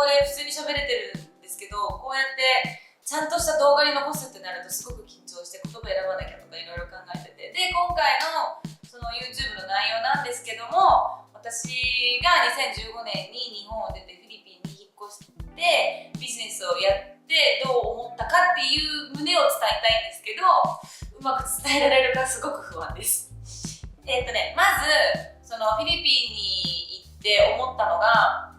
で普通に喋れてるんですけど、こうやってちゃんとした動画に残すってなるとすごく緊張して言葉選ばなきゃとかいろいろ考えてて、で今回のその YouTube の内容なんですけども、私が2015年に日本を出てフィリピンに引っ越してビジネスをやってどう思ったかっていう旨を伝えたいんですけど、うまく伝えられるかすごく不安です。まずそのフィリピンに行って思ったのが、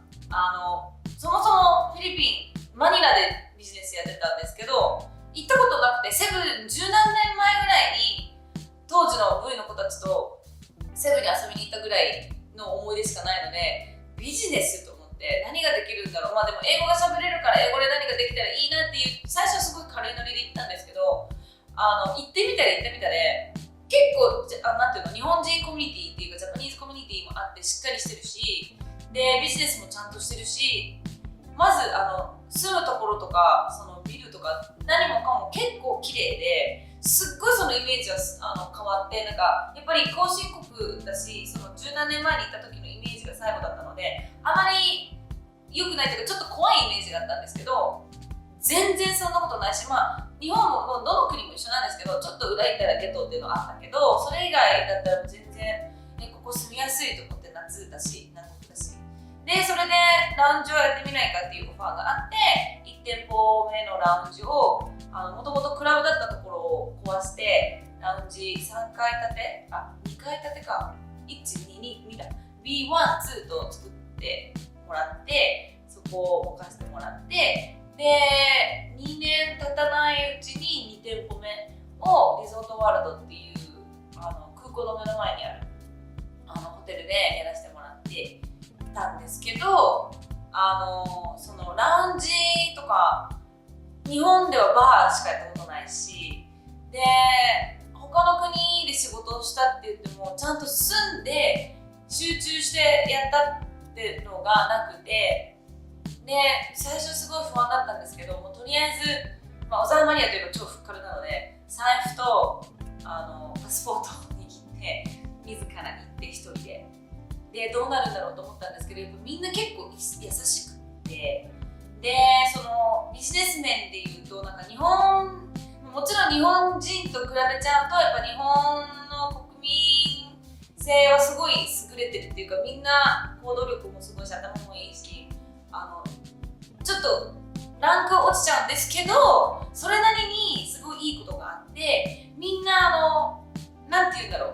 そもそもフィリピンマニラでビジネスやってたんですけど、行ったことなくて、セブン十何年前ぐらいに当時の V の子たちとセブンに遊びに行ったぐらいの思い出しかないので、ビジネスと思って何ができるんだろう、でも英語が喋れるから英語で何ができたらいいなっていう、最初はすごい軽いノリで行ったんですけど、行ってみたで結構なんていうの、日本人コミュニティっていうかジャパニーズコミュニティもあってしっかりしてるし、でビジネスもちゃんとしてるし、まず住むところとかそのビルとか何もかも結構綺麗ですっごいそのイメージは変わって、なんかやっぱり後進国だし、その十何年前に行った時のイメージが最後だったので、あまり良くないというかちょっと怖いイメージがあったんですけど、全然そんなことないし、日本もどの国も一緒なんですけど、ちょっと裏行ったらゲトっていうのはあったけど、それ以外だったら全然ここ住みやすいと思って、夏だし南国だし、でそれでラウンジをやってみないかっていうオファーがあって、1店舗目のラウンジをもともとクラブだったところを壊してラウンジ3階建て2階建てか122だ B1、2 と作ってもらって、そこを置かせてもらって、で2年経たないうちに2店舗目をリゾートワールドっていう空港の目の前にあるホテルでやらせてもらってたんですけど、そのラウンジとか日本ではバーしかやったことないし、で他の国で仕事をしたって言ってもちゃんと住んで集中してやったっていうのがなくて、で最初すごい不安だったんですけども、とりあえず、小沢マリアといえば超ふっかるなので、財布とパスポートを握って自ら行って一人でどうなるんだろうと思ったんですけど、やっぱみんな結構優しくって、でそのビジネス面でいうとなんかもちろん日本人と比べちゃうとやっぱ日本の国民性はすごい優れてるっていうか、みんな行動力もすごいし頭もいいし、ちょっとランク落ちちゃうんですけど、それなりにすごいいいことがあって、みんななんて言うんだろ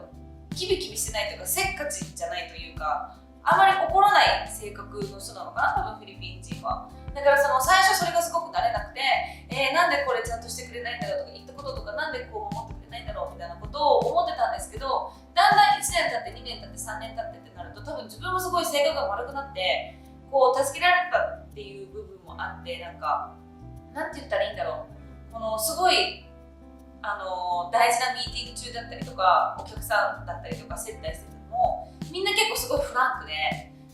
う、キビキビしてないというかせっかちじゃないというか、あまり怒らない性格の人なのかな、多分フィリピン人は。だから最初それがすごく慣れなくて、なんでこれちゃんとしてくれないんだろうとか、言ったこととかなんでこう守ってくれないんだろうみたいなことを思ってたんですけど、だんだん1年経って2年経って3年経ってってなると、多分自分もすごい性格が悪くなってこう助けられたっていう部分もあって、なんて言ったらいいんだろう、このすごい大事なミーティング中だったりとか、お客さんだったりとか接待しててもみんな結構すごいフランク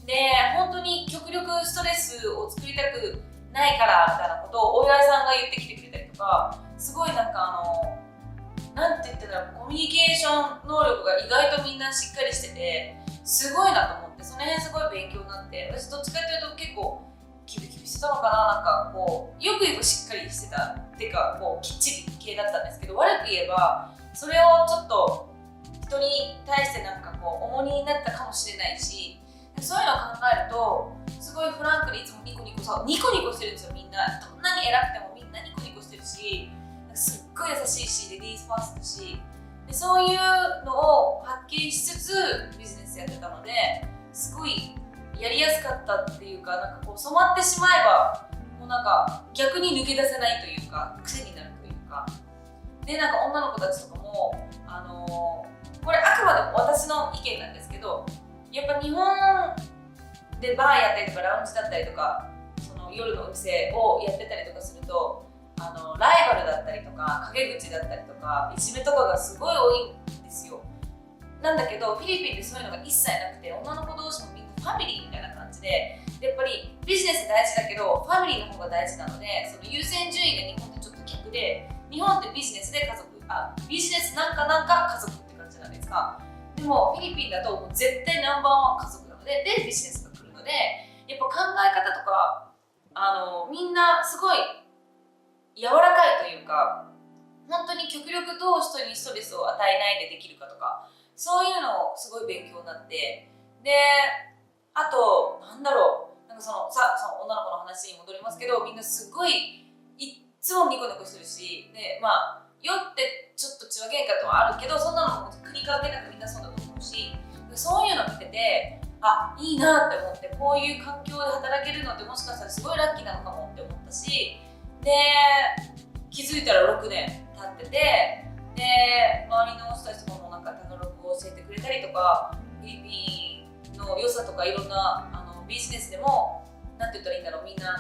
で本当に極力ストレスを作りたくないからみたいなことをお偉いさんが言ってきてくれたりとか、すごいなんて言ってたらコミュニケーション能力が意外とみんなしっかりしてて、すごいなと思って、その辺すごい勉強になって、私どっちかっていうと結構キビキビしてたのかな、なんかこうよく言えばしっかりしてたっていうか、こうきっちり系だったんですけど、悪く言えばそれをちょっと人に対してなんかこう重荷になったかもしれないし、そういうのを考えるとすごいフランクでいつもニコニコしてるんですよ。みんなどんなに偉くてもみんなニコニコしてるし、すっごい優しいし、レディースファーストだし、でそういうのを発見しつつビジネスやってたので、すごいやりやすかったっていうか、なんかこう染まってしまえばもうなんか逆に抜け出せないというか、癖になるというかで、なんか女の子たちとかもこれあくまでも私の意見なんですけど、やっぱ日本でバーやったりとかラウンジだったりとか、その夜のお店をやってたりとかすると、ライバルだったりとか陰口だったりとかいじめとかがすごい多いんですよ。なんだけどフィリピンでそういうのが一切なくて、女の子同士もみんなファミリーみたいな感じで、やっぱりビジネス大事だけどファミリーの方が大事なので、その優先順位が日本ってちょっと逆で、日本ってビジネスで家族、ビジネスなんか家族って感じじゃないですか。でもフィリピンだともう絶対ナンバーワン家族なので、ビジネスが来るので、やっぱ考え方とかみんなすごい柔らかいというか、本当に極力どう人にストレスを与えないでできるかとか、そういうのをすごい勉強になって、であとなんだろう、なんかその女の子の話に戻りますけど、みんなすごいいっつもニコニコしてるし、で酔ってちょっと血は喧嘩とはあるけど、そんなのも国関係なくみんなそうだと思うし、そういうの見てて、いいなって思って、こういう環境で働けるのってもしかしたらすごいラッキーなのかもって思ったし、で気づいたら6年経ってて、で周りの人たちとかもなんかタガログを教えてくれたりとか、フィリピンの良さとかいろんなビジネスでもなんて言ったらいいんだろう、みんな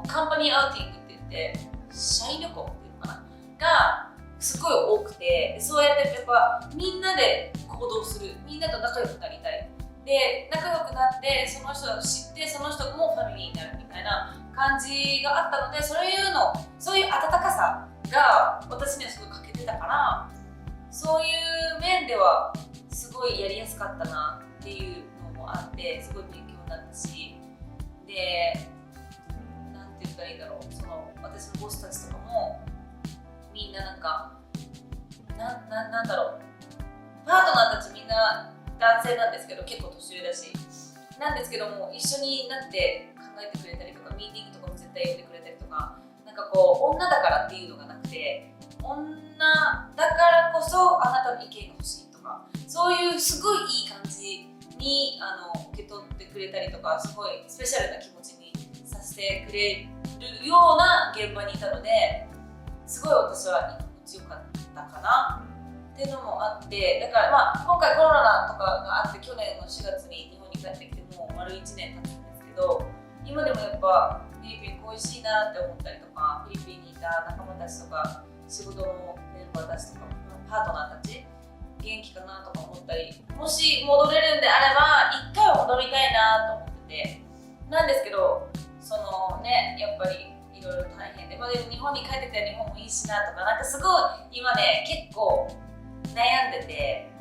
カンパニーアウティングって言って社員旅行っていうのかながすごい多くて、そうやってやっぱみんなで行動する、みんなと仲良くなりたい、で仲良くなってその人を知って、その人もファミリーになるみたいな感じがあったので、そういう温かさが私にはすごい欠けてたから、そういう面ではすごいやりやすかったなっていうのもあって、すごい勉強になったし、でなんて言ったらいいんだろう、私のボスたちとかもみんななんかなんだろう、パートナーたちみんな男性なんですけど、結構年上だしなんですけども、一緒になって考えてくれたりとか、ミーティングとかも絶対呼んでくれたりとか、なんかこう女だからっていうのがなくて、女だからこそあなたの意見が欲しいとか、そういうすごいいい感じに受け取ってくれたりとか、すごいスペシャルな気持ちにさせてくれるような現場にいたので、すごい私は居心地よかったかなっていうのもあって、だから今回コロナとかがあって、去年の4月に日本に帰ってきてもう丸1年経つんですけど、今でもやっぱフィリピン恋しいなって思ったりとか、フィリピンにいた仲間たちとか仕事のメンバーたちとかパートナーたち元気かなとか思ったり、もし戻れるんであれば1回は戻りたいなと思ってて、なんですけどやっぱりいろいろ大変で、でも日本に帰ってたら日本もいいしなとか、なんかすごい今ね結構悩んでて、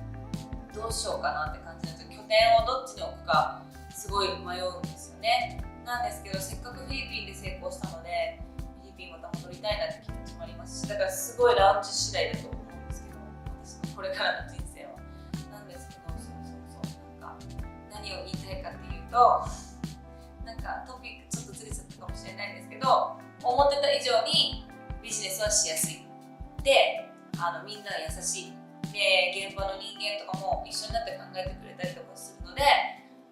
どうしようかなって感じなんですよ。拠点をどっちに置くかすごい迷うんですよね。なんですけど、せっかくフィリピンで成功したので、フィリピンまた戻りたいなって気持ちもありますし、だからすごいラウンジ次第だと思うんですけど、私のこれからの人生は。なんですけど、なんか何を言いたいかっていうと、なんかトピックちょっとずれちゃったかもしれないんですけど、思ってた以上にビジネスはしやすい。で、みんな優しい。で、現場の人間とかも一緒になって考えてくれたりとかするので、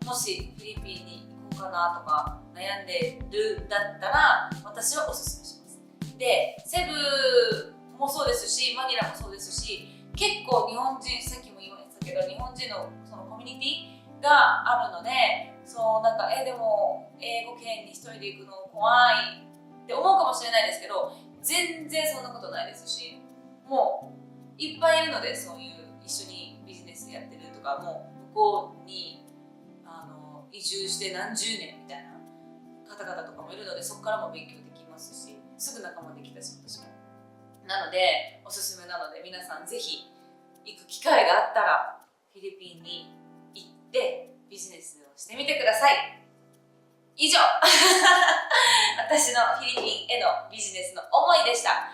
もしフィリピンに行こうかなとか悩んでるんだったら、私はおすすめします。で、セブもそうですし、マニラもそうですし、結構日本人、さっきも言いましたけど、日本人のそのコミュニティがあるので、なんかでも英語圏に一人で行くの怖いって思うかもしれないですけど、全然そんなことないですし、もういっぱいいるので、そういう一緒にビジネスやってるとか、もう向こうに移住して何十年みたいな方々とかもいるので、そこからも勉強できますし、すぐ仲間できたし、私もなのでおすすめなので、皆さんぜひ行く機会があったらフィリピンに行ってビジネスをしてみてください。以上私のフィリピンへのビジネスの思いでした。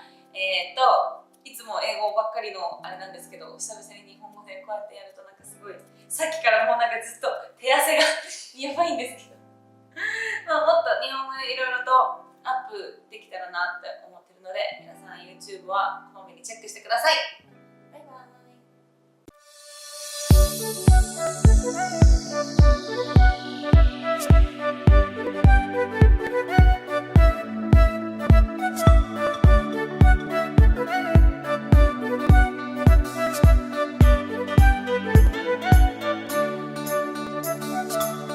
いつも英語ばっかりのあれなんですけど、久々に日本語でこうやってやるとなんかすごい、さっきからもうなんかずっと手汗がやばいんですけどもっと日本語でいろいろとアップできたらなって思ってるので、皆さん YouTube はこまめにチェックしてください。